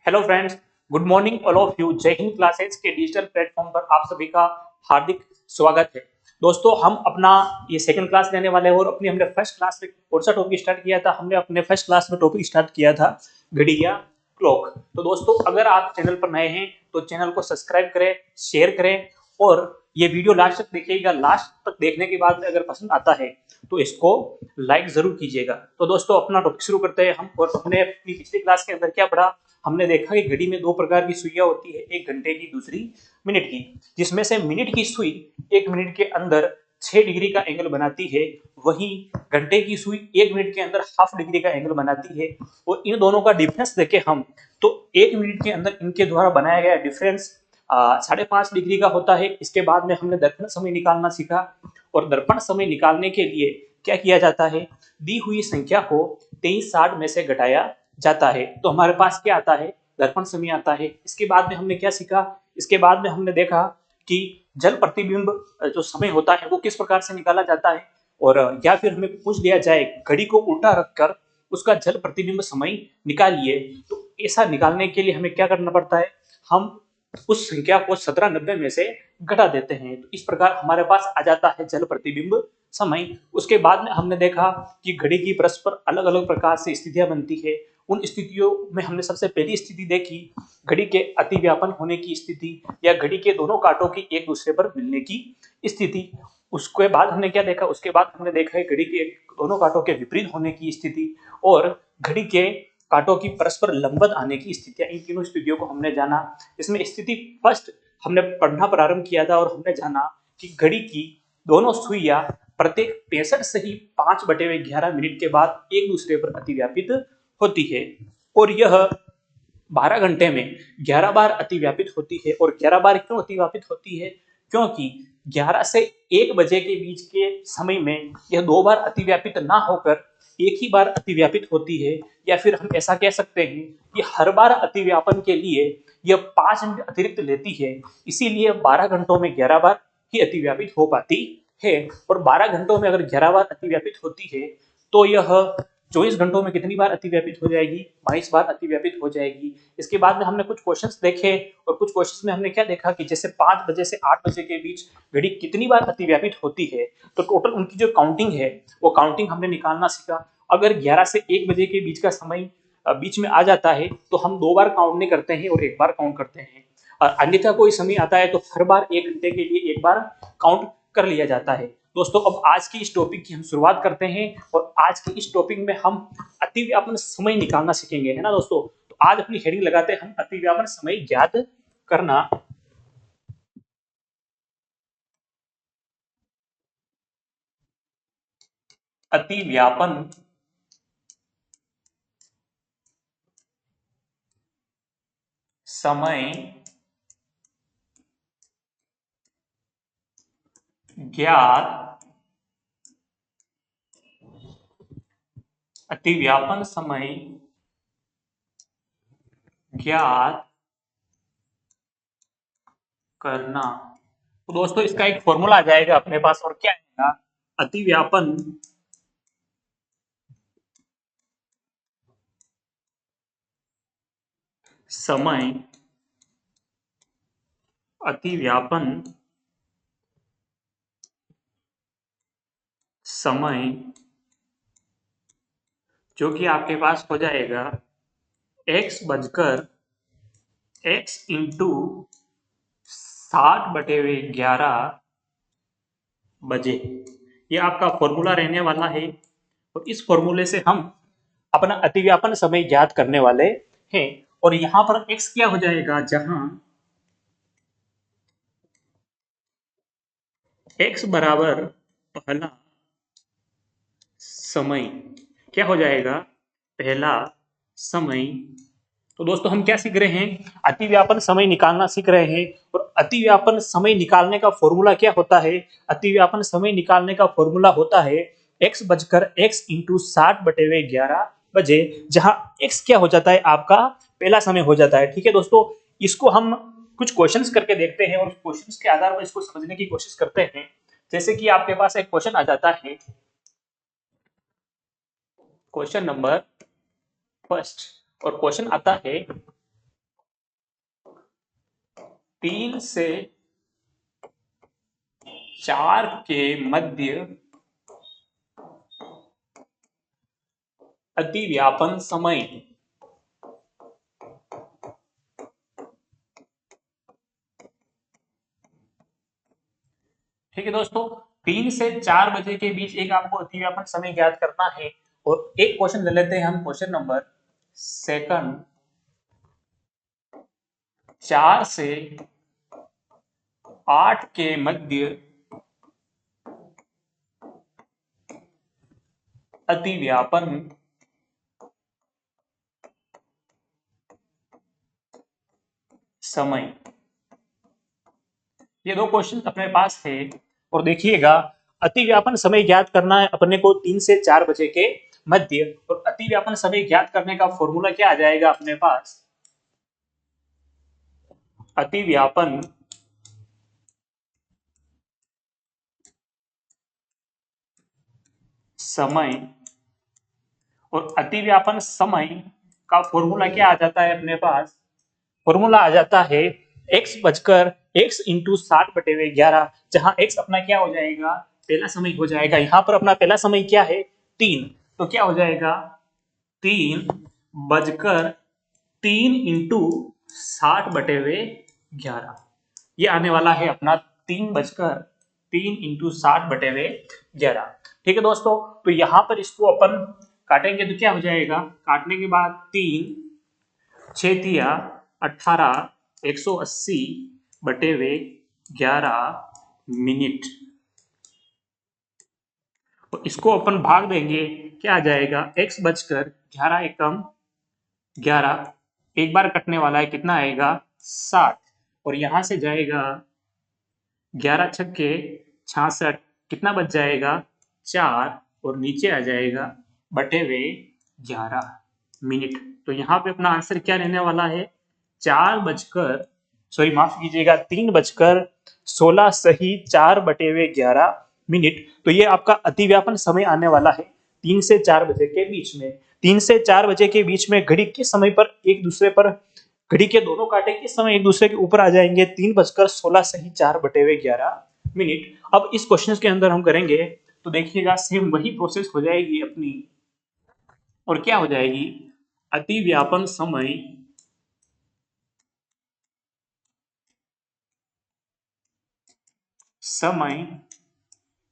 Hello friends, good morning all of you. जय Hind classes के digital platform पर आप सभी का हार्दिक स्वागत है। दोस्तों, हम अपना ये सेकंड क्लास लेने वाले हैं और अपनी हमने फर्स्ट क्लास में कौन सा टॉपिक स्टार्ट किया था? हमने अपने फर्स्ट क्लास में टॉपिक स्टार्ट किया था घड़ी या क्लॉक। तो दोस्तों, अगर आप चैनल पर नए हैं तो चैनल को सब्सक्राइब करें, शेयर करें और ये वीडियो लास्ट तक देखिएगा। लास्ट तक देखने के बाद अगर पसंद आता है तो इसको लाइक जरूर कीजिएगा। तो दोस्तों, अपना टॉपिक शुरू करते हैं हम। और हमने अपनी पिछली क्लास के अंदर क्या पढ़ा? हमने देखा कि घड़ी में दो प्रकार की सुइयां होती है, एक घंटे की, दूसरी मिनट की। जिसमें से मिनट की सुई एक मिनट के अंदर 6 डिग्री का एंगल बनाती है, वहीं घंटे की सुई एक मिनट के अंदर हाफ डिग्री का एंगल बनाती है। और इन दोनों का डिफरेंस देखें हम तो एक मिनट के अंदर इनके द्वारा बनाया गया डिफरेंस 5.5 डिग्री का होता है। इसके बाद में हमने दर्पण समय निकालना सीखा और दर्पण समय निकालने के लिए क्या किया जाता है? दी हुई संख्या को 2360 में से घटाया जाता है। तो हमारे पास क्या आता है? दर्पण समय आता है। इसके बाद में हमने क्या सीखा? इसके बाद में हमने देखा कि जल प्रतिबिंब जो समय होता है वो किस प्रकार से निकाला जाता है। और या फिर हमें पूछ लिया जाए घड़ी को उल्टा रखकर उसका जल प्रतिबिंब समय निकालिए, तो ऐसा निकालने के लिए हमें क्या करना पड़ता है? हम उस संख्या को 1790 में से घटा देते हैं। तो इस प्रकार हमारे पास आ जाता है जल प्रतिबिंब समय। उसके बाद में हमने देखा कि घड़ी की परस्पर अलग अलग प्रकार से स्थितियां बनती है। उन स्थितियों में हमने सबसे पहली स्थिति देखी घड़ी के अतिव्यापन होने की स्थिति, या घड़ी के दोनों कांटों की एक दूसरे पर मिलने की स्थिति। उसके बाद हमने क्या देखा? उसके बाद हमने देखा है घड़ी के दोनों कांटों के विपरीत होने की स्थिति और घड़ी के कांटों की परस्पर लंबवत आने की स्थितियां। इन तीनों स्थितियों को हमने जाना। इसमें स्थिति फर्स्ट हमने पढ़ना प्रारंभ किया था और हमने जाना कि घड़ी की दोनों सुइयां प्रत्येक 65 से ही 5/11 मिनट के बाद एक दूसरे पर अतिव्यापित होती है। और यह 12 घंटे में 11 बार अतिव्यापित होती है। और 11 बार क्यों अतिव्यापित होती है? क्योंकि 11 से 1 बजे के बीच के समय में यह 2 बार अतिव्यापित ना होकर एक ही बार अतिव्यापित होती है। या फिर हम ऐसा कह सकते हैं कि हर बार अतिव्यापन के लिए यह 5 मिनट अतिरिक्त लेती है। इसीलिए 12 घंटों में 11 बार ही अतिव्यापित हो पाती है। और 12 घंटों में अगर 11 बार अतिव्यापित होती है तो यह 24 घंटों में कितनी बार अतिव्यापित हो जाएगी? 22 बार अतिव्यापित हो जाएगी। इसके बाद में हमने कुछ क्वेश्चंस देखे और कुछ क्वेश्चंस में हमने क्या देखा कि जैसे 5 बजे से 8 बजे के बीच घड़ी कितनी बार अतिव्यापित होती है, तो टोटल उनकी जो काउंटिंग है वो काउंटिंग हमने निकालना सीखा। अगर 11 से 1 बजे के बीच का समय बीच में आ जाता है तो हम 2 बार काउंट नहीं करते हैं और 1 बार काउंट करते हैं। और अन्यथा कोई समय आता है तो हर बार 1 घंटे के लिए 1 बार काउंट कर लिया जाता है। दोस्तों, अब आज की इस टॉपिक की हम शुरुआत करते हैं और आज की इस टॉपिक में हम अतिव्यापन समय निकालना सीखेंगे, है ना दोस्तों? तो आज अपनी हेडिंग लगाते हैं हम अतिव्यापन समय ज्ञात करना। अतिव्यापन समय ज्ञात अतिव्यापन समय ज्ञात करना। तो दोस्तों, इसका एक फॉर्मूला आ जाएगा अपने पास और क्या आएगा? अतिव्यापन समय अतिव्यापन समय जो कि आपके पास हो जाएगा x इंटू 60/11 बजे। ये आपका फॉर्मूला रहने वाला है और इस फॉर्मूले से हम अपना अतिव्यापन समय ज्ञात करने वाले हैं। और यहां पर x क्या हो जाएगा? जहां x बराबर पहला समय क्या हो जाएगा? पहला समय। तो दोस्तों, हम क्या सीख रहे हैं? अतिव्यापन समय निकालना सीख रहे हैं। और अतिव्यापन समय निकालने का फॉर्मूला क्या होता है? अतिव्यापन समय निकालने का फॉर्मूला होता है x इंटू 60/11 बजे, जहां x क्या हो जाता है? आपका पहला समय हो जाता है। ठीक है दोस्तों, इसको हम कुछ क्वेश्चंस करके देखते हैं और क्वेश्चंस के आधार पर इसको समझने की कोशिश करते हैं। जैसे कि आपके पास एक क्वेश्चन आ जाता है, क्वेश्चन नंबर फर्स्ट। और क्वेश्चन आता है 3 से 4 के मध्य अतिव्यापन समय। ठीक है दोस्तों, 3 से 4 बजे के बीच एक आपको अतिव्यापन समय ज्ञात करना है। और एक क्वेश्चन ले लेते हैं हम, क्वेश्चन नंबर सेकंड। 4 से 8 के मध्य अतिव्यापन समय। ये दो क्वेश्चन अपने पास है और देखिएगा, अतिव्यापन समय ज्ञात करना है अपने को 3 से 4 बजे के मध्य। और अतिव्यापन समय ज्ञात करने का फॉर्मूला क्या आ जाएगा अपने पास? अतिव्यापन समय, और अतिव्यापन समय का फॉर्मूला क्या आ जाता है अपने पास? फॉर्मूला आ जाता है x इंटू 60/11, जहां x अपना क्या हो जाएगा? पहला समय हो जाएगा। यहां पर अपना पहला समय क्या है? 3, तो क्या हो जाएगा? 3 इंटू 60/11, ये आने वाला है अपना 3 इंटू 60/11। ठीक है दोस्तों, तो यहां पर इसको अपन काटेंगे तो क्या हो जाएगा? काटने के बाद 3 6 18 180/11 मिनट। तो इसको अपन भाग देंगे, क्या आ जाएगा? x बजकर 11 एक बार कटने वाला है, कितना आएगा? 60। और यहां से जाएगा 11 छक्के 66, कितना बच जाएगा? 4। और नीचे आ जाएगा बटे 11 मिनट। तो यहाँ पे अपना आंसर क्या रहने वाला है? 3 बजकर 4 तो ये आपका अतिव्यापन समय आने वाला है 3 से 4 बजे के बीच में। 3 से 4 बजे के बीच में घड़ी के समय पर एक दूसरे पर, घड़ी के दोनों कांटे किस समय एक दूसरे के ऊपर आ जाएंगे? 3 बजकर 16 सही 4/11। अब इस क्वेश्चन के अंदर हम करेंगे तो देखिएगा, सेम वही प्रोसेस हो जाएगी अपनी। और क्या हो जाएगी? अतिव्यापन समय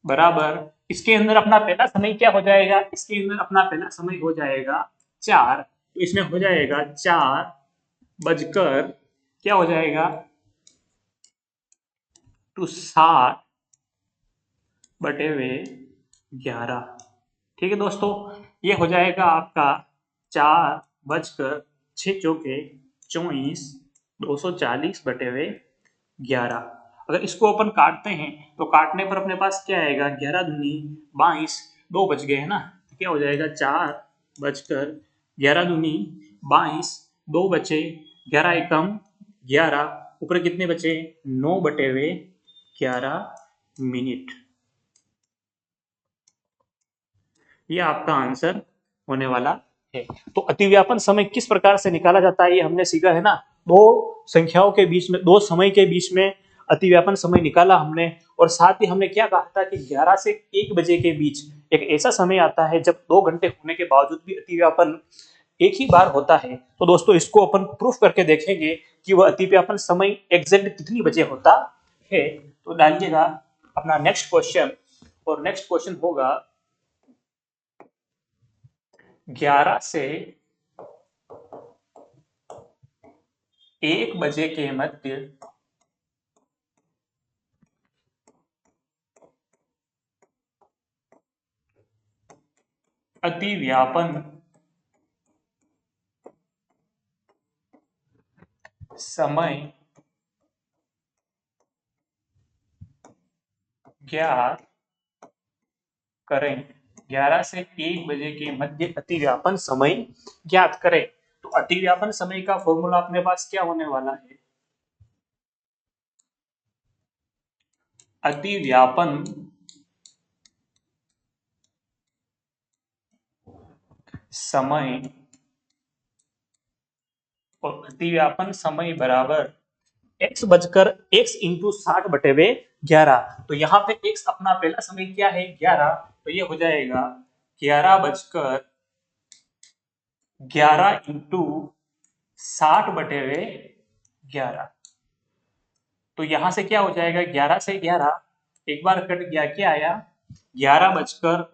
बराबर, इसके अंदर अपना पहला समय क्या हो जाएगा? इसके अंदर अपना पहला समय हो जाएगा 4, तो इसमें हो जाएगा 4 बजकर क्या हो जाएगा? टू 60/11। ठीक है दोस्तों, ये हो जाएगा आपका 4 बजकर 6 चौके 24, 240/11। अगर इसको अपन काटते हैं तो काटने पर अपने पास क्या आएगा? 11 दूनी 22, 2 बच गए है ना, तो क्या हो जाएगा? 4 बजकर 11 दूनी 22, 2 बचे, 11 एकम 11, ऊपर कितने बचे? 9/11 मिनट। ये आपका आंसर होने वाला है। तो अतिव्यापन समय किस प्रकार से निकाला जाता है ये हमने सीखा है ना। दो संख्याओं के बीच में, दो समय के बीच में अतिव्यापन समय निकाला हमने। और साथ ही हमने क्या कहा था कि 11 से 1 बजे के बीच एक ऐसा समय आता है जब 2 घंटे होने के बावजूद भी अतिव्यापन एक ही बार होता है। तो दोस्तों इसको अपन प्रूफ करके देखेंगे कि वह अतिव्यापन समय एग्जैक्ट कितनी बजे होता है। तो डालिएगा अपना नेक्स्ट क्वेश्चन, और नेक्स्ट क्वेश्चन होगा 11 से 1 बजे के मध्य अतिव्यापन समय ज्ञात करें। 11 से 1 बजे के मध्य अतिव्यापन समय ज्ञात करें। तो अतिव्यापन समय का फॉर्मूला अपने पास क्या होने वाला है? अतिव्यापन समय, और अतिव्यापन समय बराबर x बजकर x इंटू 60/11। तो यहाँ पे x अपना पहला समय क्या है 11, तो ये हो जाएगा 11 इंटू 60/11। तो यहां से क्या हो जाएगा 11 से 11 एक बार कट गया, क्या आया 11:60।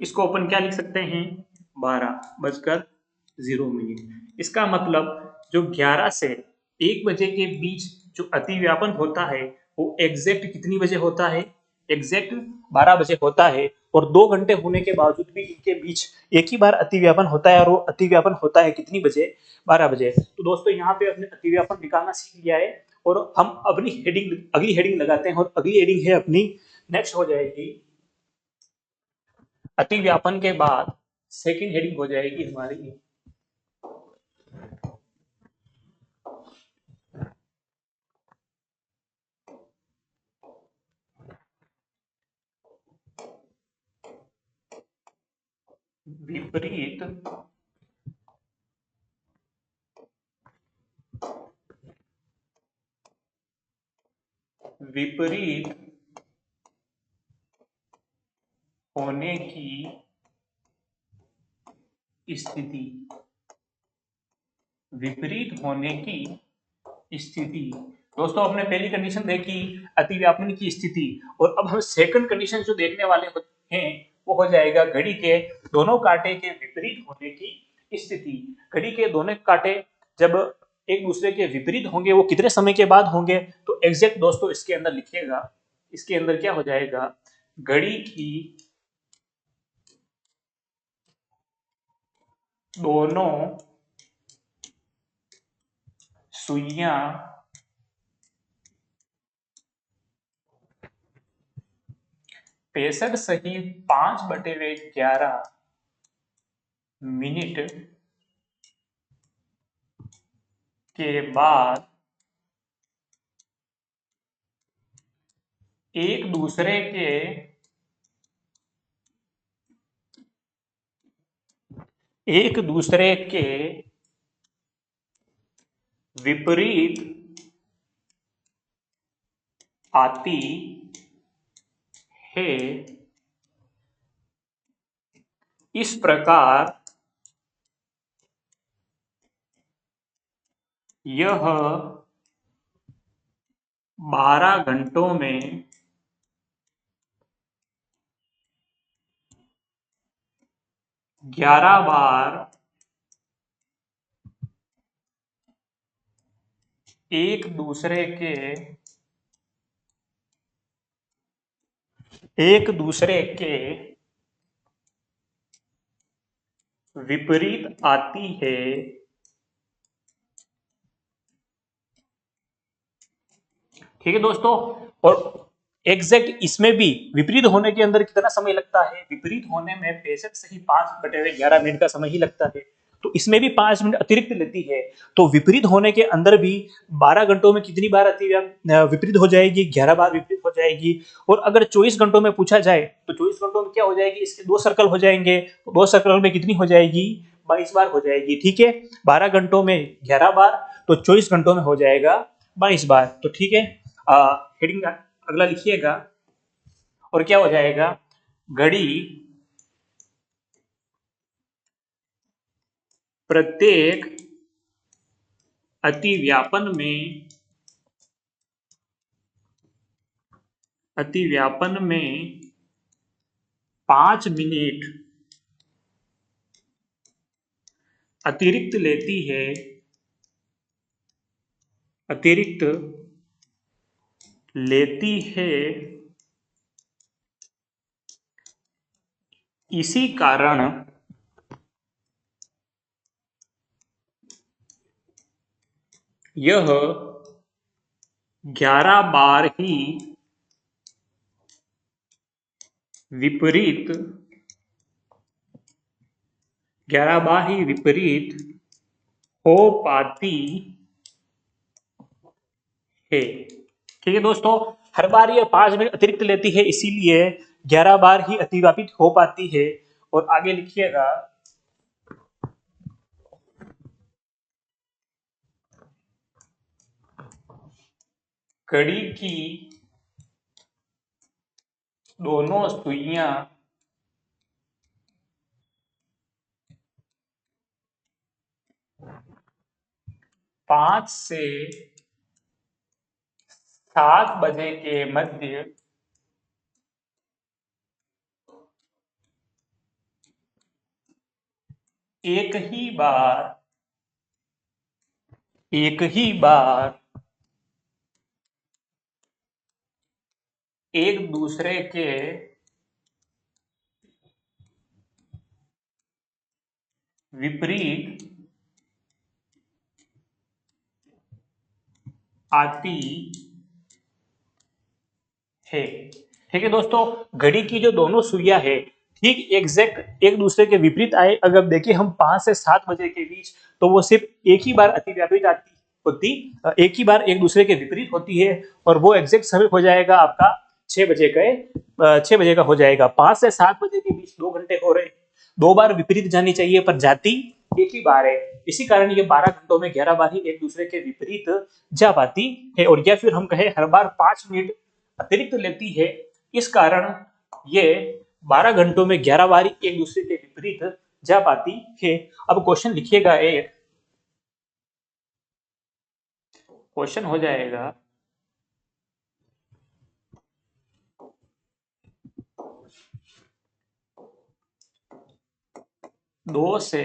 इसको अपन क्या लिख सकते हैं 12:0। इसका मतलब जो 11 से 1 बजे के बीच जो अतिव्यापन होता है वो एग्जैक्ट कितनी बजे होता है, एग्जैक्ट 12 बजे होता है। और 2 घंटे होने के बावजूद भी इनके बीच एक ही बार अतिव्यापन होता है, और वो अतिव्यापन होता है कितनी बजे 12 बजे। तो दोस्तों यहाँ पे अपने अतिव्यापन निकालना सीख लिया है, और हम अपनी हेडिंग अगली हेडिंग लगाते हैं, और अगली हेडिंग है अपनी नेक्स्ट हो जाएगी अतिव्यापन के बाद सेकंड हेडिंग हो जाएगी हमारी विपरीत विपरीत होने की स्थिति, विपरीत होने की स्थिति। दोस्तों हमने पहली कंडीशन देखी अतिव्यापन की स्थिति, और अब हम सेकंड कंडीशन जो देखने वाले हैं वो हो जाएगा घड़ी के दोनों कांटे के विपरीत होने की स्थिति। घड़ी के दोनों कांटे जब एक दूसरे के विपरीत होंगे वो कितने समय के बाद होंगे, तो एग्जैक्ट दोस्तों इसके अंदर लिखिएगा, इसके अंदर क्या हो जाएगा घड़ी की दोनों सुइयां 65/11 के बाद एक दूसरे के विपरीत आती है। इस प्रकार यह 12 घंटों में 11 बार एक दूसरे के विपरीत आती है। ठीक है दोस्तों, और एग्जैक्ट इसमें भी विपरीत होने के अंदर कितना समय लगता है, विपरीत होने में 65 से ही 5/11 का समय ही लगता है, तो इसमें भी 5 मिनट अतिरिक्त लेती है। तो विपरीत होने के अंदर भी 12 घंटों में कितनी बार विपरीत हो जाएगी, 11 बार विपरीत हो जाएगी। और अगर 24 घंटों में पूछा जाए तो 24 घंटों में क्या हो जाएगी, इसके 2 सर्कल हो जाएंगे, तो 2 सर्कल में कितनी हो जाएगी 22 बार हो जाएगी। ठीक है, 12 घंटों में 11 बार, तो 24 घंटों में हो जाएगा 22 बार। तो ठीक है, हेडिंग अगला लिखिएगा, और क्या हो जाएगा घड़ी प्रत्येक अतिव्यापन में 5 मिनट अतिरिक्त लेती है, इसी कारण यह 11 बार ही विपरीत हो पाती है। ठीक है दोस्तों, हर बार ये 5 मिनट अतिरिक्त लेती है, इसीलिए 11 बार ही अतिव्यापित हो पाती है। और आगे लिखिएगा घड़ी की दोनों सुइयां 5 से 7 बजे के मध्य एक ही बार एक दूसरे के विपरीत आती है। ठीक है दोस्तों, घड़ी की जो दोनों सुइयां है ठीक एग्जैक्ट एक दूसरे के विपरीत आए, अगर देखिए हम 5 से 7 बजे के बीच, तो वो सिर्फ एक ही बार अतिव्यापित आती होती, एक ही बार एक दूसरे के विपरीत होती है, और वो एग्जैक्ट समय हो जाएगा आपका 6 बजे का, 6 बजे का हो जाएगा। 5 से 7 बजे के बीच 2 घंटे हो रहे हैं, 2 बार विपरीत जानी चाहिए पर जाती एक ही बार है, इसी कारण ये 12 घंटों में 11 बार ही एक दूसरे के विपरीत जा पाती है। और या फिर हम कहें हर बार 5 मिनट अतिरिक्त लेती है, इस कारण ये 12 घंटों में 11 बार एक दूसरे के विपरीत जा पाती है। अब क्वेश्चन लिखिएगा, एक क्वेश्चन हो जाएगा, दो से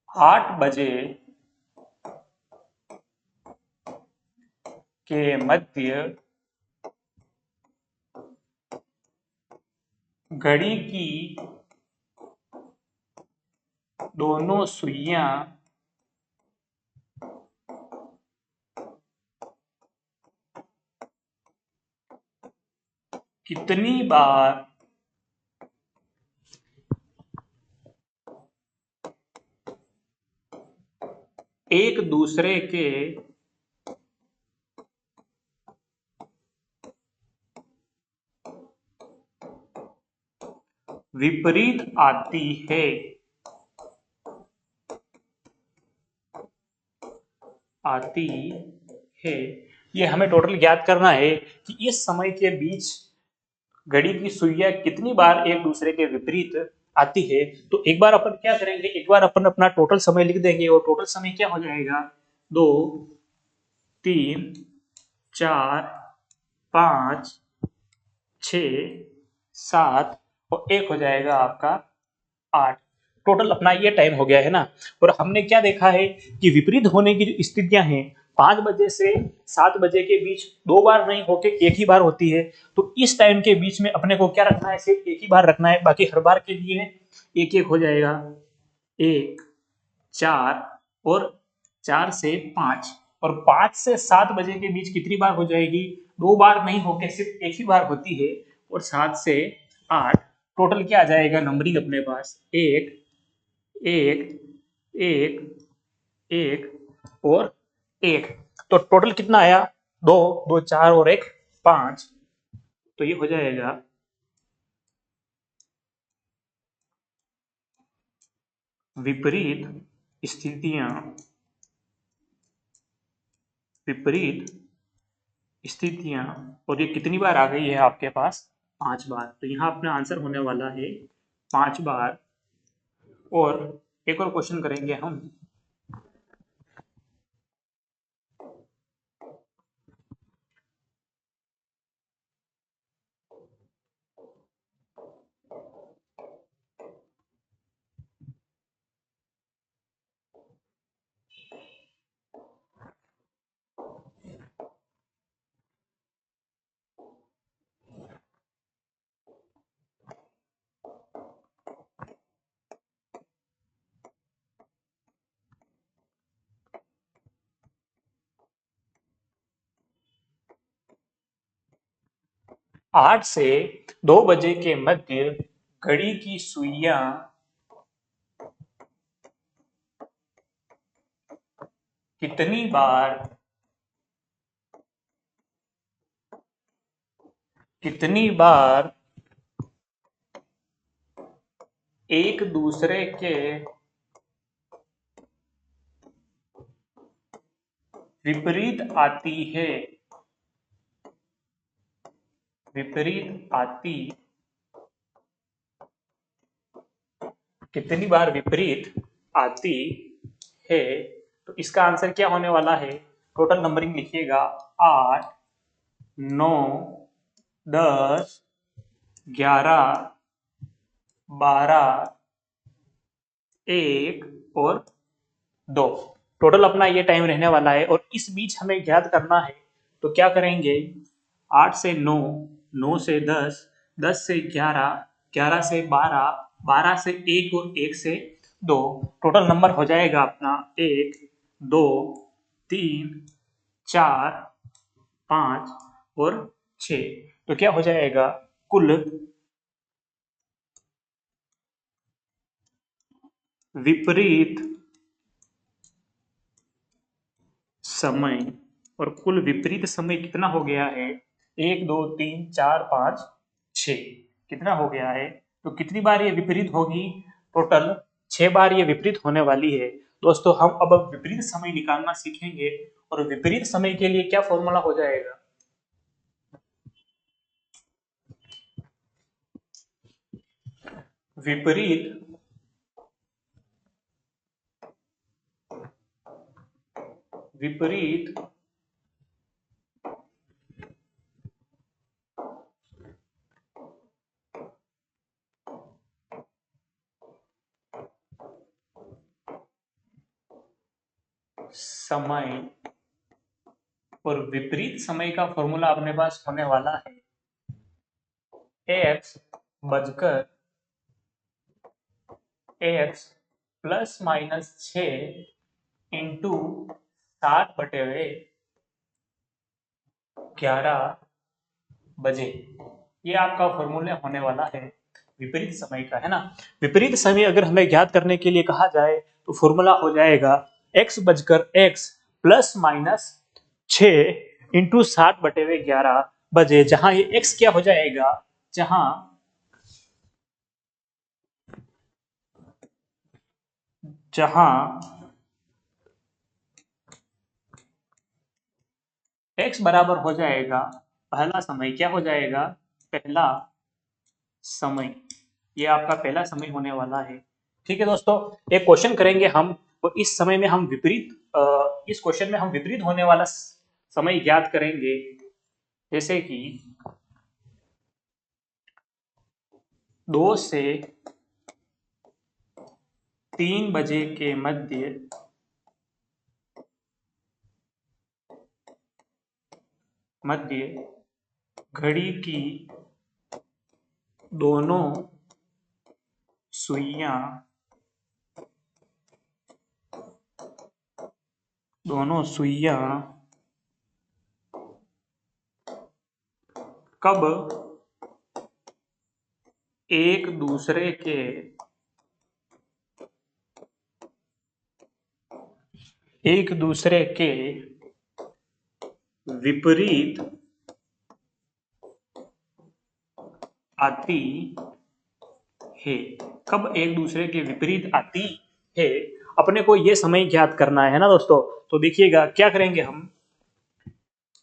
8 बजे के मध्य घड़ी की दोनों सुइयां कितनी बार एक दूसरे के विपरीत आती है। आती है, ये हमें टोटल याद करना है कि इस समय के बीच घड़ी की सुइयां कितनी बार एक दूसरे के विपरीत आती है। तो एक बार अपन क्या करेंगे, एक बार अपन अपना टोटल समय लिख देंगे, और टोटल समय क्या हो जाएगा, 2, 3, 4, 5, 6, 7 और एक हो जाएगा आपका 8। टोटल अपना ये टाइम हो गया है ना। और हमने क्या देखा है कि विपरीत होने की जो स्थितियां हैं 5 बजे से 7 बजे के बीच 2 बार नहीं होके एक ही बार होती है। तो इस टाइम के बीच में अपने को क्या रखना है, सिर्फ एक ही बार रखना है, बाकी हर बार के लिए एक एक हो जाएगा। 1, 4 और 4 से 5, और 5 से 7 बजे के बीच कितनी बार हो जाएगी, 2 बार नहीं होके सिर्फ एक ही बार होती है। और 7 से 8 टोटल क्या आ जाएगा नंबरिंग अपने पास, 1, 1, 1, 1 और 1। तो टोटल कितना आया, 2, 2, 4 और 1, 5। तो ये हो जाएगा विपरीत स्थितियां, विपरीत स्थितियां। और ये कितनी बार आ गई है आपके पास, 5 बार। तो यहाँ अपना आंसर होने वाला है 5 बार। और एक और क्वेश्चन करेंगे हम, 8 से 2 बजे के मध्य घड़ी की सुइयां कितनी बार, कितनी बार एक दूसरे के विपरीत आती है, विपरीत आती, कितनी बार विपरीत आती है, तो इसका आंसर क्या होने वाला है? टोटल नंबरिंग लिखिएगा 8, 9, 10, 11, 12, 1 और 2। टोटल अपना ये टाइम रहने वाला है और इस बीच हमें ज्ञात करना है। तो क्या करेंगे? 8 से 9, 9 से 10, 10 से 11, 11 से 12, 12 से 1 और 1 से 2। टोटल नंबर हो जाएगा अपना 1, 2, 3, 4, 5 और 6। तो क्या हो जाएगा? कुल विपरीत समय, और कुल विपरीत समय कितना हो गया है? 1, 2, 3, 4, 5, 6। कितना हो गया है? तो कितनी बार ये विपरीत होगी? टोटल 6 बार ये विपरीत होने वाली है। दोस्तों हम अब विपरीत समय निकालना सीखेंगे और विपरीत समय के लिए क्या फॉर्मूला हो जाएगा? विपरीत विपरीत समय और विपरीत समय का फॉर्मूला अपने पास होने वाला है x बजकर x प्लस माइनस 6 इंटू 60/11 बजे। ये आपका फॉर्मूला होने वाला है विपरीत समय का, है ना। विपरीत समय अगर हमें ज्ञात करने के लिए कहा जाए तो फॉर्मूला हो जाएगा x बजकर x प्लस माइनस 6 इंटू 60/11 बजे, जहां ये x क्या हो जाएगा? जहां x बराबर हो जाएगा पहला समय। क्या हो जाएगा? पहला समय। ये आपका पहला समय होने वाला है। ठीक है दोस्तों, एक क्वेश्चन करेंगे हम, और इस समय में हम इस क्वेश्चन में हम विपरीत होने वाला समय ज्ञात करेंगे। जैसे कि 2 से 3 बजे के मध्य घड़ी की दोनों सुइयां कब एक दूसरे के विपरीत आती है। कब एक दूसरे के विपरीत आती है, अपने को ये समय ज्ञात करना है ना दोस्तों। तो देखिएगा क्या करेंगे हम,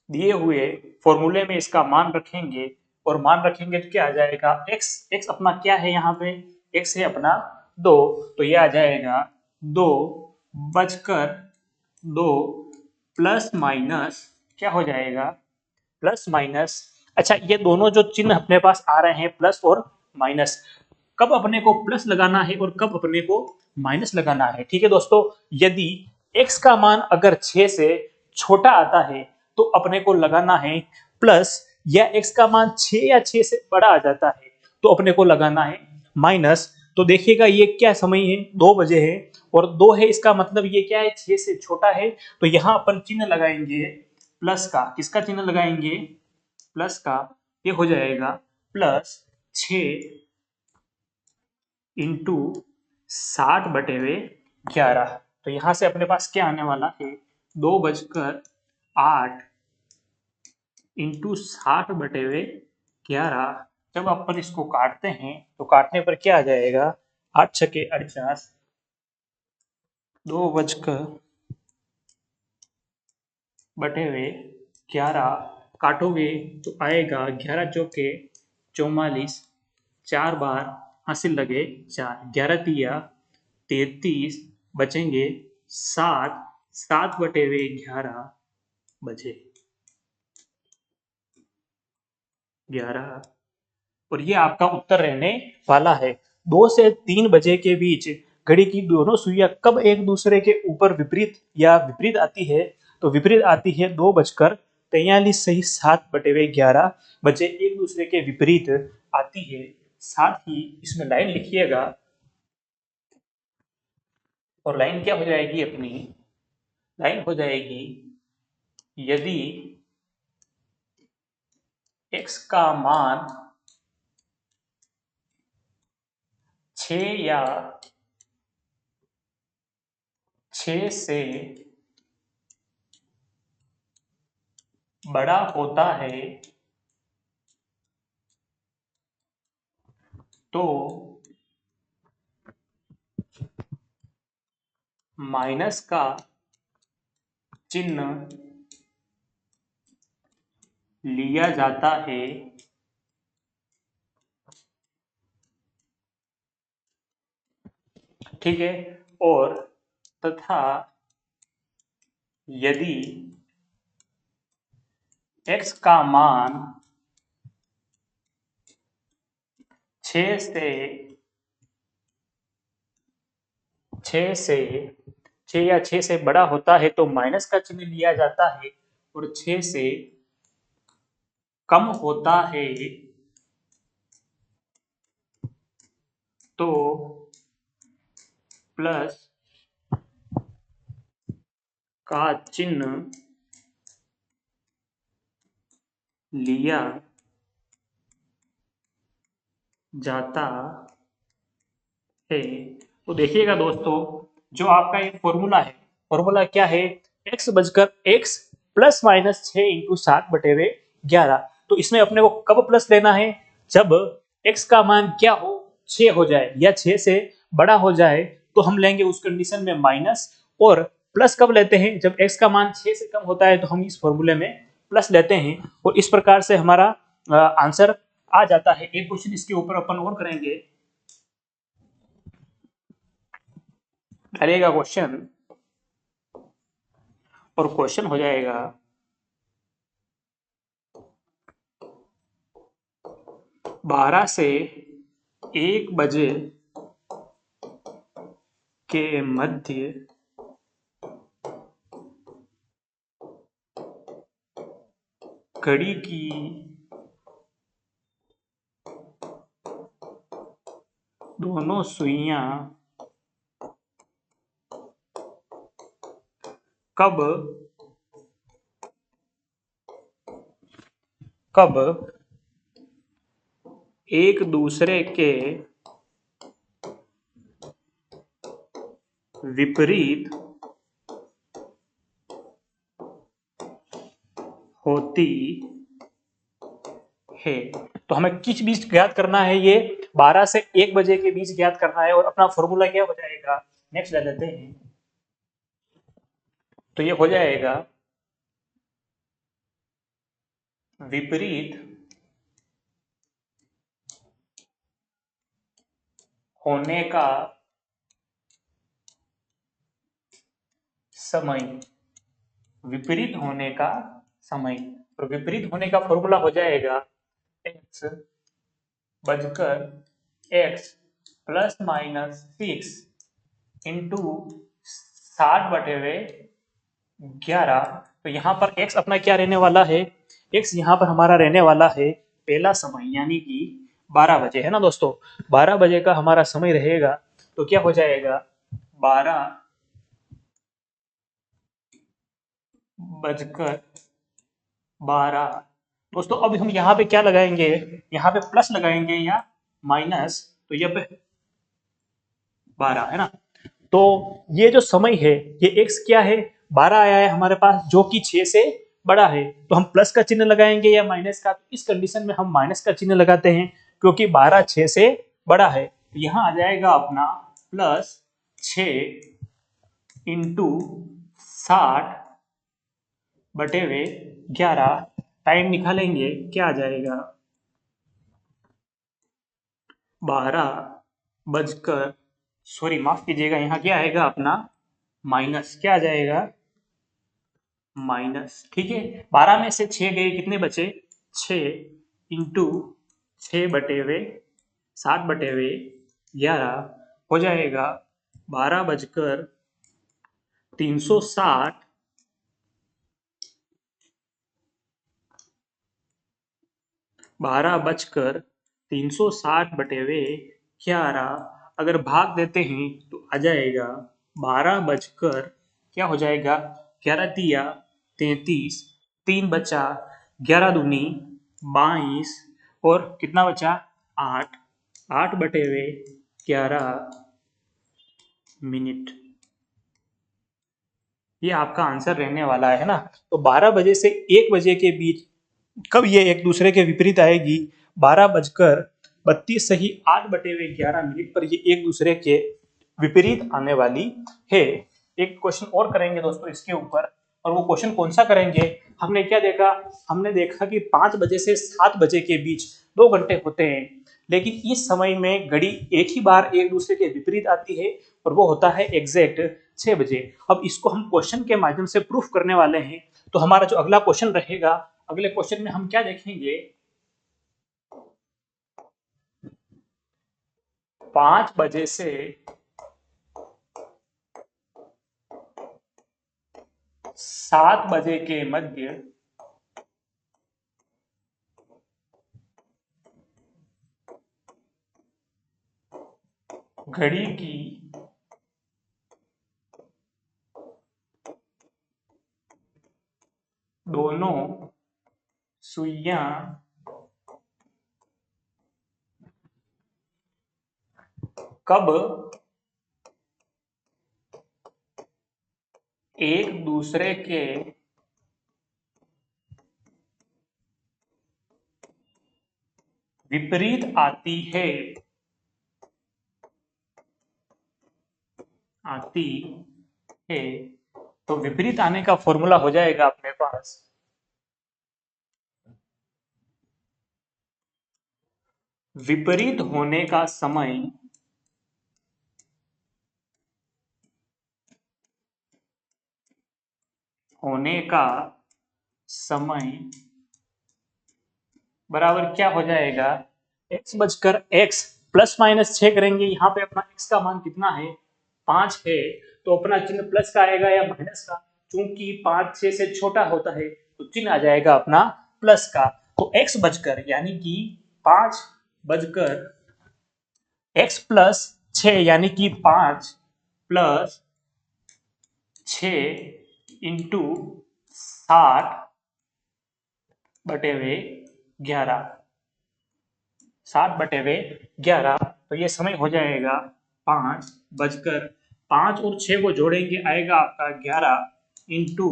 दिए हुए फॉर्मूले में इसका मान रखेंगे, और मान रखेंगे तो क्या आ जाएगा? x अपना क्या है? यहाँ पे x है अपना 2, तो ये आ जाएगा 2 बजकर 2 प्लस माइनस, क्या हो जाएगा? Plus minus. अच्छा, ये दोनों जो चिन्ह अपने पास आ रहे हैं प्लस और माइनस, कब अपने को प्लस लगाना है और कब अपने को माइनस लगाना है? ठीक है दोस्तों, यदि x का मान अगर 6 से छोटा आता है तो अपने को लगाना है प्लस, या x का मान 6 या 6 से बड़ा आ जाता है तो अपने को लगाना है माइनस। तो देखिएगा ये क्या समय है? 2 बजे है, और 2 है, इसका मतलब ये क्या है? 6 से छोटा है। तो यहाँ अपन चिन्ह लगाएंगे प्लस का। किसका चिन्ह लगाएंगे? प्लस का। ये हो जाएगा प्लस 6 इंटू 60/11। तो यहां से अपने पास क्या आने वाला है? 2 बजकर 8 इंटू 60/11। जब अपन इसको काटते हैं तो काटने पर क्या आ जाएगा? 8 छके 48, 2 बजकर बटे हुए 11 काटोगे तो आएगा 11 चौके 44, 4 बार हासिल लगे 4, 11 तिया 33, बचेंगे 7, 7 बटे हुए 11 बचे 11, और ये आपका उत्तर रहने वाला है। 2 से 3 बजे के बीच घड़ी की दोनों सुइयां कब एक दूसरे के ऊपर विपरीत या विपरीत आती है? तो विपरीत आती है 2:43 सही 7 बटे हुए 11 बजे एक दूसरे के विपरीत आती है। साथ ही इसमें लाइन लिखिएगा, और लाइन क्या हो जाएगी अपनी? लाइन हो जाएगी, यदि x का मान 6 या 6 से बड़ा होता है तो माइनस का चिन्ह लिया जाता है। ठीक है, और तथा यदि x का मान 6 से 6 से 6 या 6 से बड़ा होता है तो माइनस का चिन्ह लिया जाता है, और 6 से कम होता है तो प्लस का चिन्ह लिया जाता है। तो देखिएगा दोस्तों, जो आपका ये फॉर्मूला है, फॉर्मूला क्या है? x प्लस माइनस 6 इंटू 7 बटे हुए 11। तो इसमें अपने को कब प्लस लेना है? जब x का मान क्या हो? 6 हो जाए या 6 से बड़ा हो जाए तो हम लेंगे उस कंडीशन में माइनस, और प्लस कब लेते हैं? जब x का मान 6 से कम होता है तो हम इस फॉर्मूले में प्लस लेते हैं, और इस प्रकार से हमारा आंसर आ जाता है। एक क्वेश्चन इसके ऊपर अपन और करेंगे, डालिएगा क्वेश्चन, और क्वेश्चन हो जाएगा 12 से 1 बजे के मध्य घड़ी की दोनों सुइयां कब कब एक दूसरे के विपरीत होती है? तो हमें किस बीच ज्ञात करना है? ये 12 से 1 बजे के बीच ज्ञात करना है, और अपना फॉर्मूला क्या हो जाएगा? नेक्स्ट ले लेते हैं। तो ये हो जाएगा विपरीत होने का समय, विपरीत होने का समय। और विपरीत होने का फॉर्मूला हो जाएगा x बजकर x प्लस माइनस 6 इंटू 60 बटे हुए 11। तो यहाँ पर x अपना क्या रहने वाला है? x यहाँ पर हमारा रहने वाला है पहला समय, यानी कि 12 बजे, है ना दोस्तों? 12 बजे का हमारा समय रहेगा, तो क्या हो जाएगा? 12:12। दोस्तों अब हम यहाँ पे क्या लगाएंगे? यहाँ पे प्लस लगाएंगे या माइनस? तो ये 12 है ना। तो ये जो समय है, ये x क्या है? 12 आया है हमारे पास, जो कि 6 से बड़ा है। तो हम प्लस का चिन्ह लगाएंगे या माइनस का? तो इस कंडीशन में हम माइनस का चिन्ह लगाते हैं, क्योंकि 12 6 से बड़ा है। तो यहाँ आ जाएगा अपना प्लस 6 इंटू 60 बटे हुए 11, टाइम निकालेंगे क्या आ जाएगा, 12 बजकर, सॉरी माफ कीजिएगा, यहाँ क्या आएगा अपना माइनस, क्या आ जाएगा माइनस, ठीक है। 12 में से 6 गए, कितने बचे 6, इंटू 6/60/11 हो जाएगा 12 बजकर 360, 12 बजकर 360/11, अगर भाग देते हैं तो आ जाएगा 12 बजकर, क्या हो जाएगा, 11 तिया 33, 3 बचा, 11 दूनी 22, और कितना बचा 8, 8/11 मिनट। ये आपका आंसर रहने वाला है ना। तो 12 बजे से 1 बजे के बीच कब ये एक दूसरे के विपरीत आएगी, 12 बजकर 32 सही 8/11 मिनट पर ये एक दूसरे के विपरीत आने वाली है। एक क्वेश्चन और करेंगे दोस्तों इसके ऊपर, और वो क्वेश्चन कौन सा करेंगे, हमने क्या देखा, हमने देखा कि 5 बजे से 7 बजे के बीच 2 घंटे होते हैं, लेकिन इस समय में घड़ी एक ही बार एक दूसरे के विपरीत आती है, और वो होता है एग्जैक्ट 6 बजे। अब इसको हम क्वेश्चन के माध्यम से प्रूफ करने वाले हैं। तो हमारा जो अगला क्वेश्चन रहेगा, अगले क्वेश्चन में हम क्या देखेंगे, 5 बजे से 7 बजे के मध्य घड़ी की दोनों सुइयां कब एक दूसरे के विपरीत आती है, आती है। तो विपरीत आने का फॉर्मूला हो जाएगा अपने पास, विपरीत होने का समय होने का समय बराबर क्या हो जाएगा, x प्लस माइनस 6 करेंगे, यहाँ पे अपना x का मान कितना है 5 है, तो अपना चिन्ह प्लस का आएगा या माइनस का, क्योंकि 5 6 से छोटा होता है तो चिन्ह आ जाएगा अपना प्लस का। तो x बजकर यानी कि 5 बजकर x प्लस 6 यानी कि 5 + 6 × 60/11, 60/11, तो ये समय हो जाएगा 5 और 6 को जोड़ेंगे आएगा आपका 11 इंटू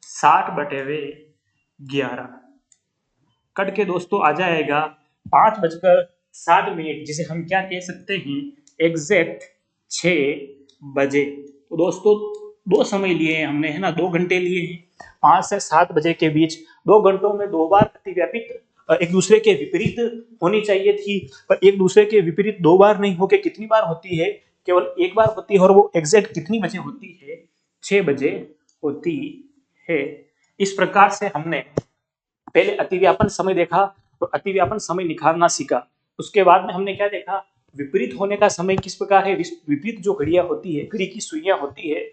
60/11, कट के दोस्तों आ जाएगा 5 बजकर 7 मिनट, जिसे हम क्या कह सकते हैं एग्जैक्ट 6 बजे। तो दोस्तों 2 समय लिए हैं हमने, है ना, 2 घंटे लिए हैं, 5 से 7 बजे के बीच 2 घंटों में 2 बार अतिव्यापित एक दूसरे के विपरीत होनी चाहिए थी, पर एक दूसरे के विपरीत 2 बार नहीं होके कितनी बार होती है, केवल 1 बार होती है, और वो एग्जैक्ट कितनी बजे होती है, 6 बजे होती है। इस प्रकार से हमने पहले अतिव्यापन समय देखा, तो अतिव्यापन समय निकालना सीखा। उसके बाद में हमने क्या देखा, विपरीत होने का समय किस प्रकार है, विपरीत जो घड़ियां होती है, घड़ी की सुइयां होती है,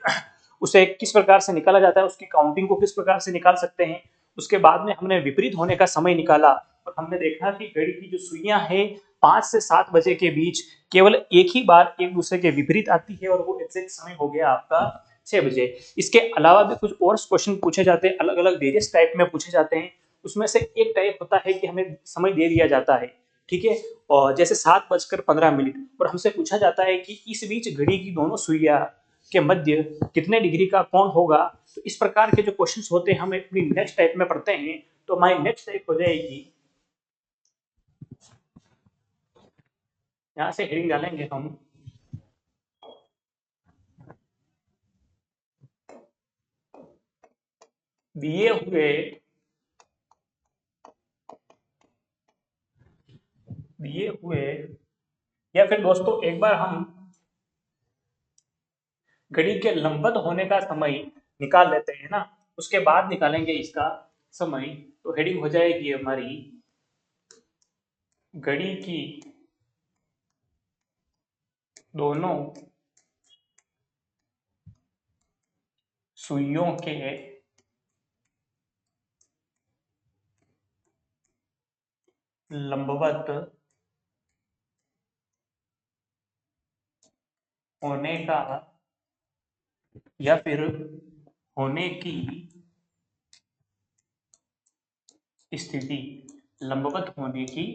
उसे किस प्रकार से निकाला जाता है, उसकी काउंटिंग को किस प्रकार से निकाल सकते हैं। उसके बाद में हमने विपरीत होने का समय निकाला, और हमने देखा कि घड़ी की जो सुइयां है 5 से 7 बजे के बीच केवल एक ही बार एक दूसरे के विपरीत आती है, और वो एग्जैक्ट समय हो गया आपका 6 बजे। इसके अलावा भी कुछ और क्वेश्चन पूछे जाते हैं, अलग अलग वेरियस टाइप में पूछे जाते हैं। उसमें से एक टाइप होता है कि हमें समय दे दिया जाता है, ठीक है, और जैसे 7 बजकर 15 मिनट, और हमसे पूछा जाता है कि इस बीच घड़ी की दोनों सुइयां के मध्य कितने डिग्री का कोण होगा। तो इस प्रकार के जो क्वेश्चंस होते हैं हम अपनी नेक्स्ट टाइप में पढ़ते हैं। तो हमारी नेक्स्ट टाइप हो जाएगी, यहाँ से हेडिंग डालेंगे हम, दिए हुए दिए हुए या फिर दोस्तों एक बार हम घड़ी के लंबवत होने का समय निकाल लेते हैं ना, उसके बाद निकालेंगे इसका समय। तो हेडिंग हो जाएगी हमारी घड़ी की दोनों सुइयों के लंबवत होने का या फिर होने की स्थिति, लंबवत होने की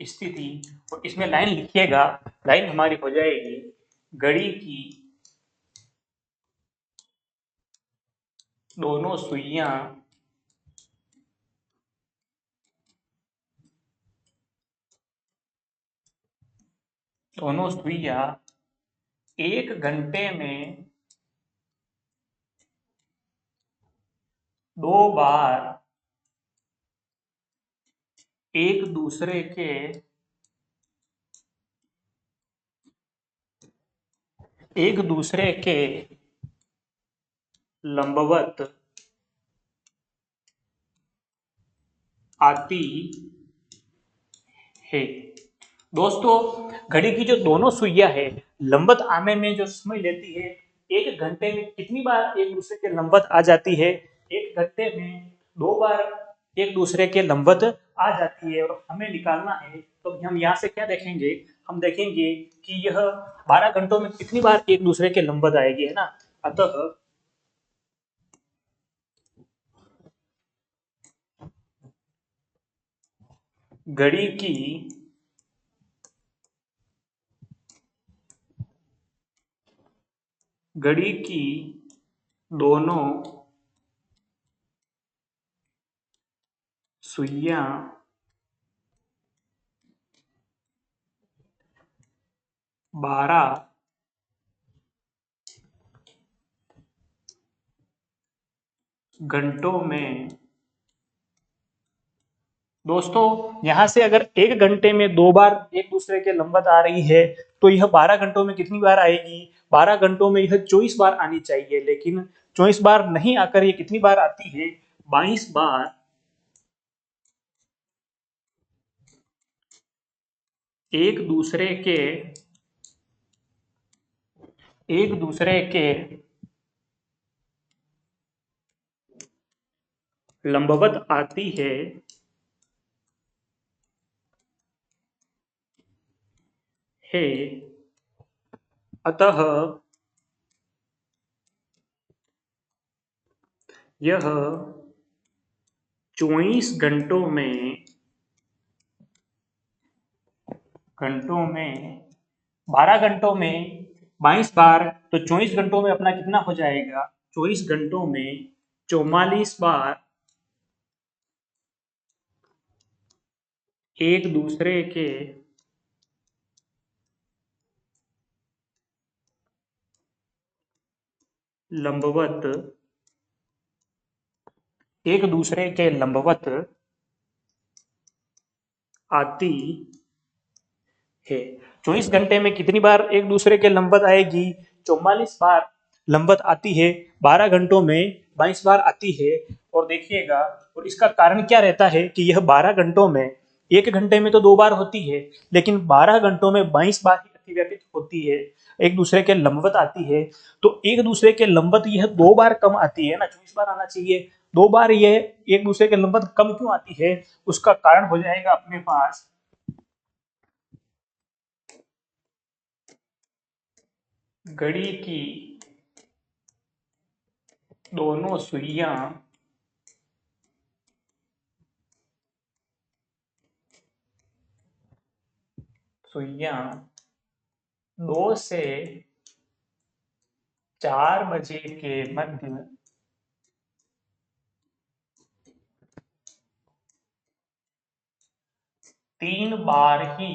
स्थिति। और इसमें लाइन लिखिएगा, लाइन हमारी हो जाएगी घड़ी की दोनों सुइयां दोनों सुइयां 1 घंटे में 2 बार एक दूसरे के एक दूसरे के लंबवत आती है। दोस्तों घड़ी की जो दोनों सुइयां है लंबवत आने में जो समय लेती है, 1 घंटे में कितनी बार एक दूसरे के लंबवत आ जाती है? 1 घंटे में 2 बार एक दूसरे के लंबवत आ जाती है। और हमें निकालना है तो हम यहाँ से क्या देखेंगे, हम देखेंगे कि यह 12 घंटों में कितनी बार एक दूसरे के लंबवत आएगी, है ना। अतः घड़ी की घड़ी की दोनों सुइयां 12 घंटों में। दोस्तों यहां से अगर 1 घंटे में 2 बार एक दूसरे के लंबवत आ रही है तो यह 12 घंटों में कितनी बार आएगी? 12 घंटों में यह 24 बार आनी चाहिए, लेकिन 24 बार नहीं आकर ये कितनी बार आती है? 22 बार एक दूसरे के एक दूसरे के लंबवत आती है। अतः यह 24 घंटों में 12 घंटों में 22 बार, तो 24 घंटों में अपना कितना हो जाएगा? 24 घंटों में 44 बार एक दूसरे के लंबवत आती है। 24 घंटे में कितनी बार एक दूसरे के लंबवत आएगी? 44 बार लंबवत आती है। 12 घंटों में 22 बार आती है। और देखिएगा, और इसका कारण क्या रहता है कि यह 12 घंटों में, 1 घंटे में तो 2 बार होती है, लेकिन 12 घंटों में 22 बार ही अतिव्यापित होती है, एक दूसरे के लंबवत आती है। तो एक दूसरे के लंबवत यह 2 बार कम आती है ना, 24 बार आना चाहिए, 2 बार यह एक दूसरे के लंबवत कम क्यों आती है? उसका कारण हो जाएगा अपने पास घड़ी की दोनों सुइयां 2 से 4 बजे के मध्य तीन बार ही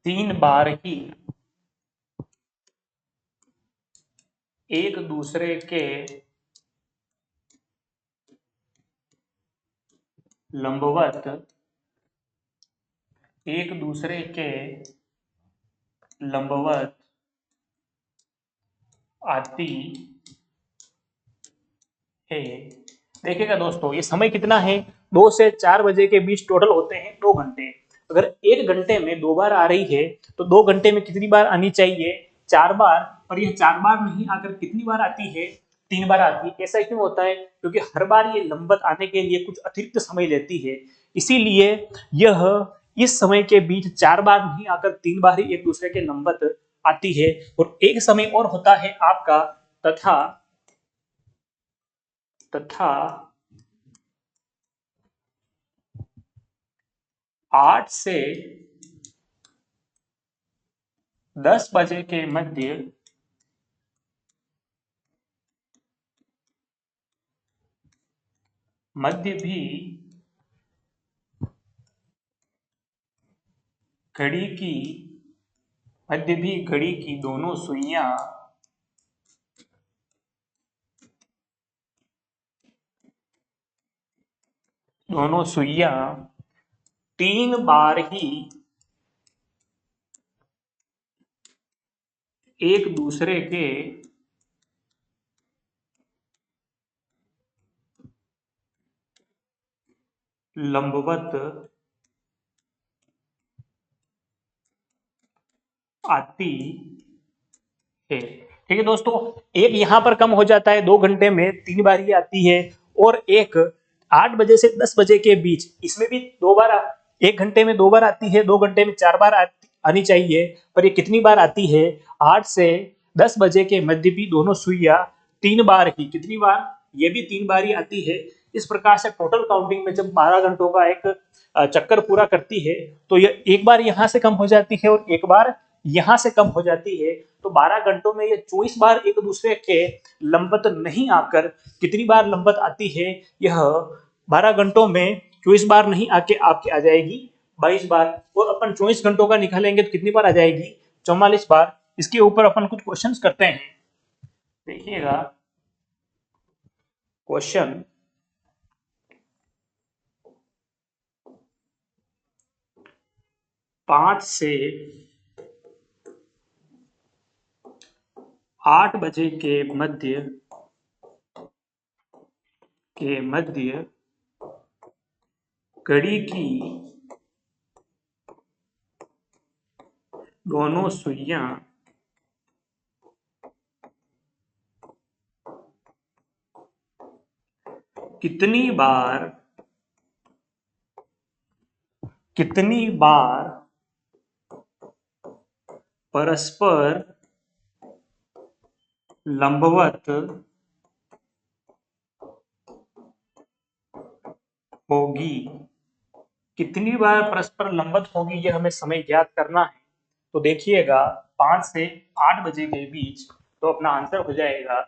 तीन बार ही एक दूसरे के लंबवत, एक दूसरे के लंबवत आती है। देखिएगा दोस्तों, ये समय कितना है, 2 से 4 बजे के बीच टोटल होते हैं 2 घंटे। अगर 1 घंटे में 2 बार आ रही है तो 2 घंटे में कितनी बार आनी चाहिए, 4 बार। और यह 4 बार नहीं आकर कितनी बार आती है, 3 बार आती है। ऐसा क्यों होता है, क्योंकि हर बार ये लंबत आने के लिए कुछ अतिरिक्त समय लेती है, इसीलिए यह इस समय के बीच 4 बार नहीं आकर 3 बार ही एक दूसरे के लंबत आती है। और एक समय और होता है आपका तथा तथा 8 से 10 बजे के मध्य भी घड़ी की दोनों सुइयां दोनों सुइयां 3 बार ही एक दूसरे के लंबवत आती है। ठीक है दोस्तों, एक यहां पर कम हो जाता है, 2 घंटे में 3 बार ही आती है। और एक 8 बजे से 10 बजे के बीच, इसमें भी 2 बार, 1 घंटे में 2 बार आती है, 2 घंटे में 4 बार आनी चाहिए। पर ये कितनी बार आती है, 8 से 10 बजे के मध्य भी दोनों सुइयां 3 बार ही, कितनी बार, ये भी 3 बार ही आती है। इस प्रकार से टोटल काउंटिंग में जब 12 घंटों का एक चक्कर पूरा करती है तो ये एक बार यहां से कम हो जाती है और एक बार यहां से कम हो जाती है। तो 12 घंटों में ये 24 बार एक दूसरे के लंबत नहीं आकर कितनी बार लंबत आती है, यह 12 घंटों में 24 बार नहीं आके आपकी आ जाएगी 22 बार। और अपन 24 घंटों का निकालेंगे तो कितनी बार आ जाएगी, 44 बार। इसके ऊपर अपन कुछ क्वेश्चन करते हैं, देखिएगा। क्वेश्चन 5 से 8 बजे के मध्य घड़ी की दोनों सुइयां कितनी बार परस्पर लंबवत होगी, कितनी बार परस्पर लंबवत होगी, यह हमें समय ज्ञात करना है। तो देखिएगा, 5 से 8 बजे के बीच, तो अपना आंसर हो जाएगा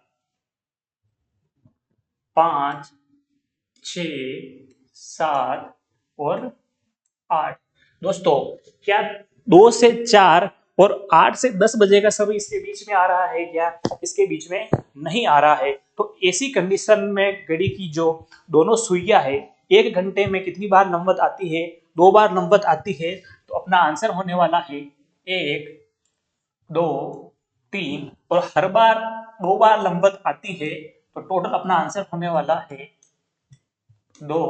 5, 6, 7 और 8। दोस्तों, क्या 2 से 4 और 8 से 10 बजे का समय इसके बीच में आ रहा है क्या, इसके बीच में नहीं आ रहा है। तो ऐसी कंडीशन में घड़ी की जो दोनों सुइयां है 1 घंटे में कितनी बार लंबवत आती है, 2 बार लंबवत आती है। तो अपना आंसर होने वाला है 1, 2, 3। और हर बार 2 बार लंबवत आती है, तो टोटल अपना आंसर होने वाला है 2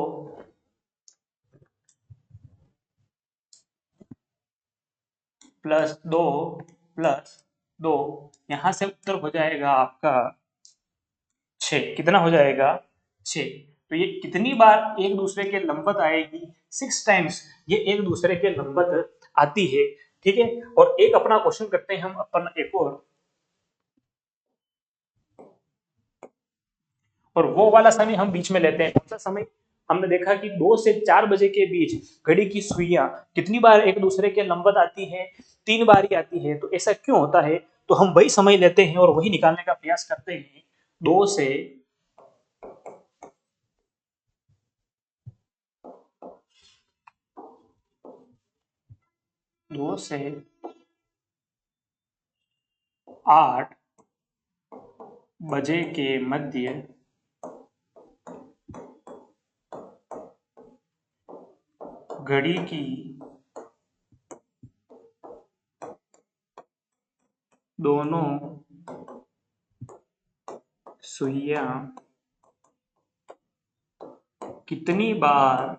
+ 2 + 2, यहां से उत्तर हो जाएगा आपका 6। कितना हो जाएगा, 6। तो ये कितनी बार एक दूसरे के लंबवत आएगी, 6 टाइम्स ये एक दूसरे के लंबवत आती है। ठीक है, और एक अपना क्वेश्चन करते हैं हम अपन एक और वो वाला समय हम बीच में लेते हैं। कौन सा समय, हमने देखा कि 2 से 4 बजे के बीच घड़ी की सुइयां कितनी बार एक दूसरे के लंबवत आती है, 3 बार ही आती है। तो ऐसा क्यों होता है, तो हम वही समय लेते हैं और वही निकालने का प्रयास करते हैं। 2 से 8 बजे के मध्य घड़ी की दोनों सुइयां कितनी बार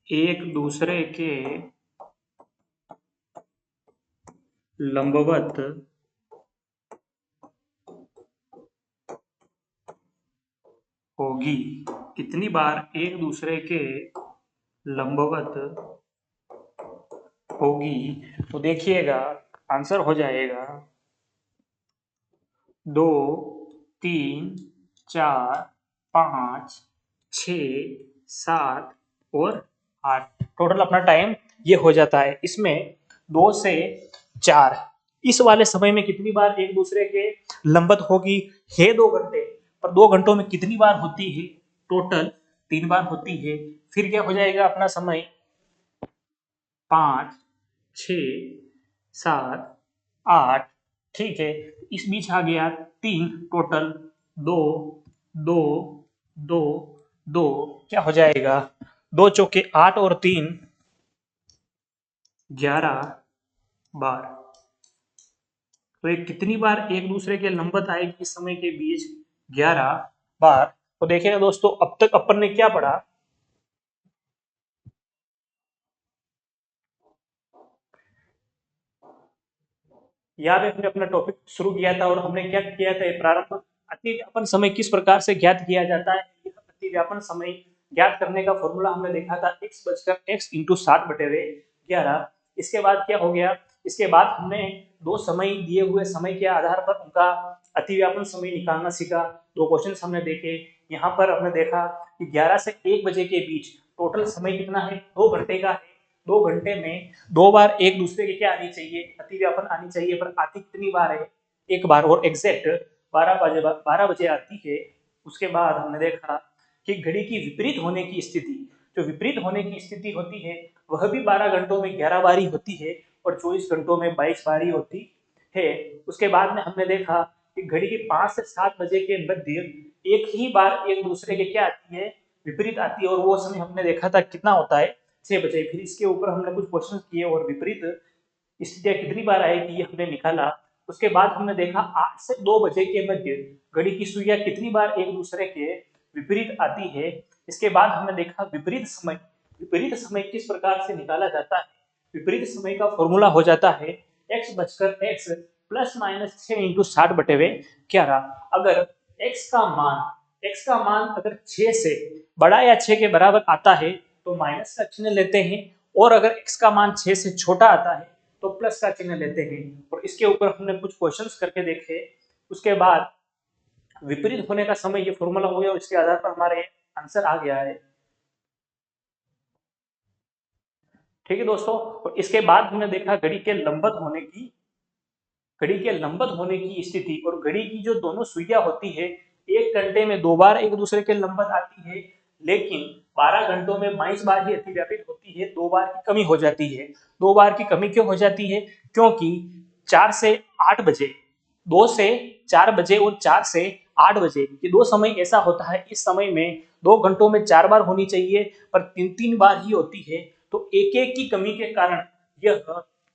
एक दूसरे के लंबवत होगी, कितनी बार एक दूसरे के लंबवत होगी। तो देखिएगा आंसर हो जाएगा 2, 3, 4, 5, 6, 7 और 8। टोटल अपना टाइम ये हो जाता है। इसमें 2 से 4 इस वाले समय में कितनी बार एक दूसरे के लंबवत होगी है 2 घंटे, पर 2 घंटों में कितनी बार होती है, टोटल 3 बार होती है। फिर क्या हो जाएगा अपना समय 5, 6, 7, 8, ठीक है। इस बीच आ गया 3, टोटल 2, 2, 2, 2, क्या हो जाएगा 2 चौके 8 और 3 11 बार। तो ये कितनी बार एक दूसरे के लंबवत आएगी इस समय के बीच 11 बार। तो देखिएगा दोस्तों अब तक अपन ने क्या पढ़ा, यहाँ पे हमने अपना टॉपिक शुरू किया था और हमने क्या किया था, प्रारंभ अतिव्यापन समय किस प्रकार से ज्ञात किया जाता है। अतिव्यापन समय ज्ञात करने का फॉर्मूला हमने देखा था x बचकर x इंटू 60/11। इसके बाद क्या हो गया, इसके बाद हमने 2 समय दिए हुए समय के आधार पर उनका अतिव्यापन समय निकालना सीखा। 2 क्वेश्चन हमने देखे। यहाँ पर हमने देखा कि 11 से 1 बजे के बीच टोटल समय कितना है, 2 घंटे का है। 2 घंटे में 2 बार एक दूसरे के क्या आनी चाहिए, अतिव्यापन आनी चाहिए, पर आती कितनी बार है, 1 बार, और एग्जैक्ट 12 बजे आती है। उसके बाद हमने देखा कि घड़ी की विपरीत होने की स्थिति, जो विपरीत होने की स्थिति होती है वह भी 12 घंटों में 11 बारी होती है और 24 घंटों में 22 बारी होती है। उसके बाद में हमने देखा कि घड़ी के 5 से 7 बजे के मध्य एक ही बार एक दूसरे के क्या आती है, विपरीत आती है, और वो समय हमने देखा था कितना होता है, 6 बजे। फिर इसके ऊपर हमने कुछ क्वेश्चन किए और विपरीत स्थितियां कितनी बार आएगी ये हमने निकाला। उसके बाद हमने देखा 8 से 2 बजे के मध्य घड़ी की सुइयां कितनी बार एक दूसरे के विपरीत आती है। इसके बाद हमने देखा विपरीत समय, विपरीत समय किस प्रकार से निकाला जाता है। विपरीत समय का फॉर्मूला हो जाता है x बचकर x प्लस माइनस 6 इंटू 60/11। अगर x का मान अगर 6 से बड़ा या 6 के बराबर आता है तो माइनस का चिन्ह लेते हैं, और अगर x का मान 6 से छोटा आता है तो प्लस का चिन्ह लेते हैं। और इसके ऊपर हमने कुछ क्वेश्चंस करके देखे। उसके बाद विपरीत होने का समय ये फॉर्मूला हो गया, इसके आधार पर हमारे आंसर आ गया है। ठीक है दोस्तों, और इसके बाद हमने देखा घड़ी के लंबवत होने की स्थिति, और घड़ी की जो दोनों सुइयां होती है 1 घंटे में 2 बार एक दूसरे के लंबवत आती है, लेकिन 12 घंटों में 22 बार ही अतिव्यापित होती है, 2 बार की कमी हो जाती है। 2 बार की कमी क्यों हो जाती है, क्योंकि 4 से 8 बजे, 2 से 4 बजे और 4 से 8 बजे ये 2 समय ऐसा होता है, इस समय में 2 घंटों में 4 बार होनी चाहिए पर 3-3 बार ही होती है। तो एक एक की कमी के कारण यह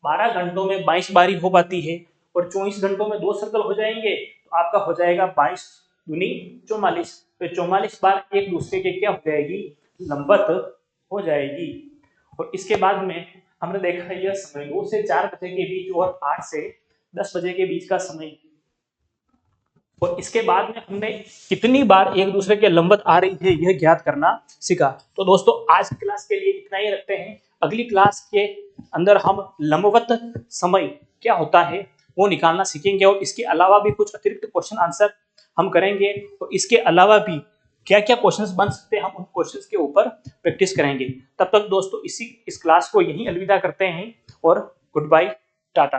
12 घंटों में 22 बारी हो पाती है, और 24 घंटों में 2 सर्कल हो जाएंगे तो आपका हो जाएगा 22 दूनी 44। तो 44 बार एक दूसरे के क्या हो जाएगी, लंबवत हो जाएगी। और इसके बाद में हमने देखा यह समय 2 से 4 बजे के बीच और 8 से 10 बजे के बीच का समय। और इसके बाद में हमने कितनी बार एक दूसरे के लंबवत आ रही है यह ज्ञात करना सीखा। तो दोस्तों आज की क्लास के लिए इतना ही रखते हैं। अगली क्लास के अंदर हम लंबवत समय क्या होता है वो निकालना सीखेंगे, और इसके अलावा भी कुछ अतिरिक्त क्वेश्चन आंसर हम करेंगे। और इसके अलावा भी क्या क्या क्वेश्चंस बन सकते हैं हम उन क्वेश्चंस के ऊपर प्रैक्टिस करेंगे। तब तक दोस्तों इस क्लास को यहीं अलविदा करते हैं और गुड बाय, टाटा।